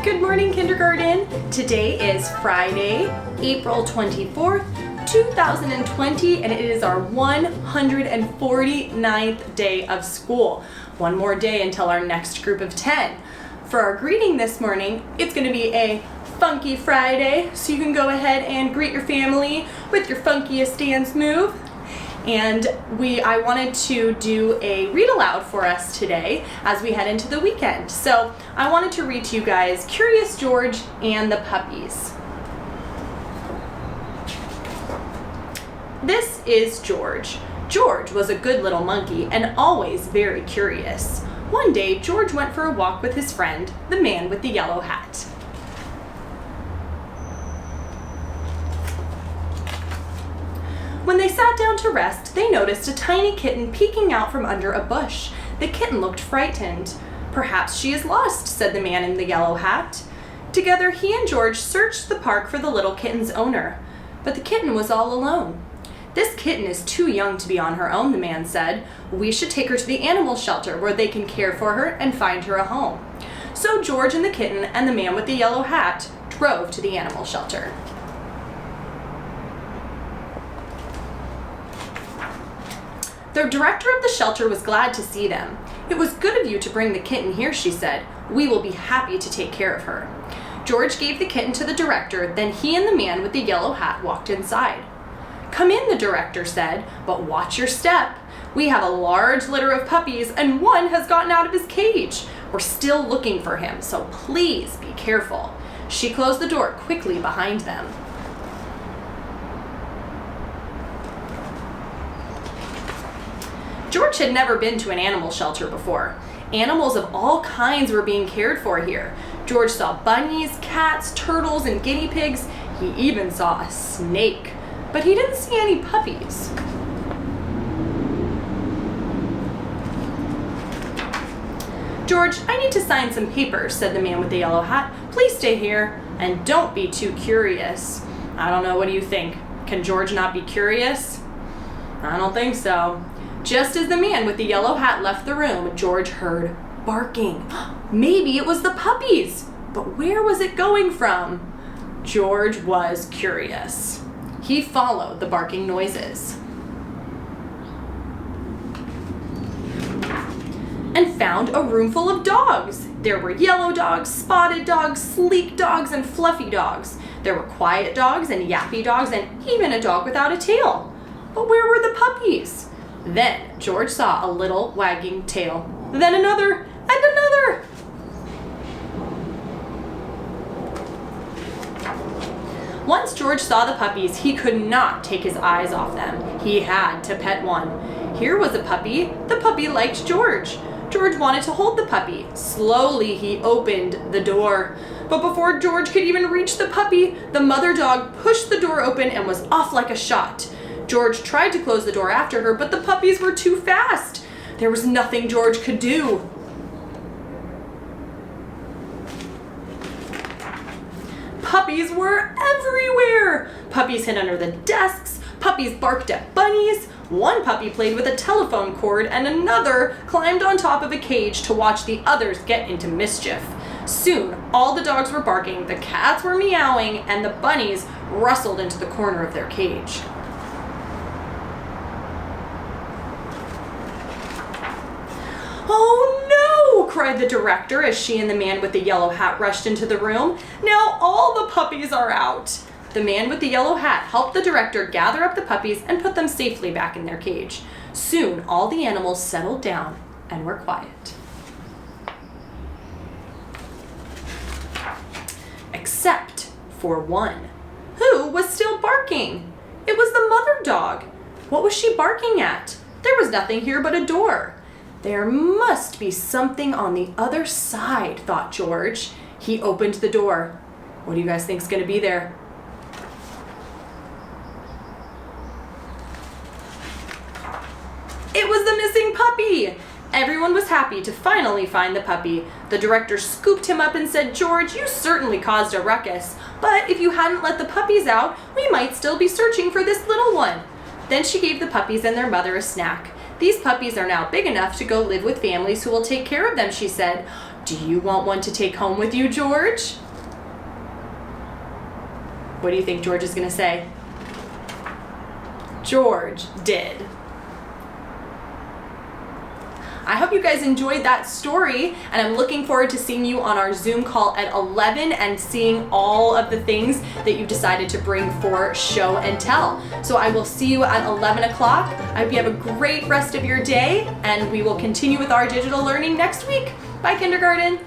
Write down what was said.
Good morning, kindergarten. Today is Friday, April 24th, 2020, and it is our 149th day of school. One more day until our next group of 10. For our greeting this morning, it's going to be a Funky Friday, so you can go ahead and greet your family with your funkiest dance move. And I wanted to do a read aloud for us today as we head into the weekend. So I wanted to read to you guys Curious George and the Puppies. This is George. George was a good little monkey and always very curious. One day, George went for a walk with his friend, the man with the yellow hat. When they sat down to rest, they noticed a tiny kitten peeking out from under a bush. The kitten looked frightened. "Perhaps she is lost," said the man in the yellow hat. Together, he and George searched the park for the little kitten's owner. But the kitten was all alone. "This kitten is too young to be on her own," the man said. "We should take her to the animal shelter where they can care for her and find her a home." So George and the kitten and the man with the yellow hat drove to the animal shelter. The director of the shelter was glad to see them. "It was good of you to bring the kitten here," she said. "We will be happy to take care of her." George gave the kitten to the director, then he and the man with the yellow hat walked inside. "Come in," the director said, "but watch your step. We have a large litter of puppies and one has gotten out of his cage. We're still looking for him, so please be careful." She closed the door quickly behind them. George had never been to an animal shelter before. Animals of all kinds were being cared for here. George saw bunnies, cats, turtles, and guinea pigs. He even saw a snake, but he didn't see any puppies. "George, I need to sign some papers," said the man with the yellow hat. "Please stay here, and don't be too curious." I don't know, what do you think? Can George not be curious? I don't think so. Just as the man with the yellow hat left the room, George heard barking. Maybe it was the puppies, but where was it going from? George was curious. He followed the barking noises and found a room full of dogs. There were yellow dogs, spotted dogs, sleek dogs, and fluffy dogs. There were quiet dogs and yappy dogs and even a dog without a tail. But where were the puppies? Then George saw a little wagging tail, then another and another. Once George saw the puppies, he could not take his eyes off them. He had to pet one. Here was a puppy. The puppy liked George. George wanted to hold the puppy. Slowly he opened the door. But before George could even reach the puppy, the mother dog pushed the door open and was off like a shot. George tried to close the door after her, but the puppies were too fast. There was nothing George could do. Puppies were everywhere. Puppies hid under the desks. Puppies barked at bunnies. One puppy played with a telephone cord, and another climbed on top of a cage to watch the others get into mischief. Soon, all the dogs were barking, the cats were meowing, and the bunnies rustled into the corner of their cage. "Oh no!" cried the director as she and the man with the yellow hat rushed into the room. "Now all the puppies are out." The man with the yellow hat helped the director gather up the puppies and put them safely back in their cage. Soon all the animals settled down and were quiet. Except for one, who was still barking. It was the mother dog. What was she barking at? There was nothing here but a door. There must be something on the other side, thought George. He opened the door. What do you guys think is going to be there? It was the missing puppy! Everyone was happy to finally find the puppy. The director scooped him up and said, "George, you certainly caused a ruckus, but if you hadn't let the puppies out, we might still be searching for this little one." Then she gave the puppies and their mother a snack. "These puppies are now big enough to go live with families who will take care of them," she said. Do you want one to take home with you, George? What do you think George is going to say? George did. I hope you guys enjoyed that story, and I'm looking forward to seeing you on our Zoom call at 11 and seeing all of the things that you've decided to bring for show and tell. So I will see you at 11 o'clock. I hope you have a great rest of your day, and we will continue with our digital learning next week. Bye, kindergarten.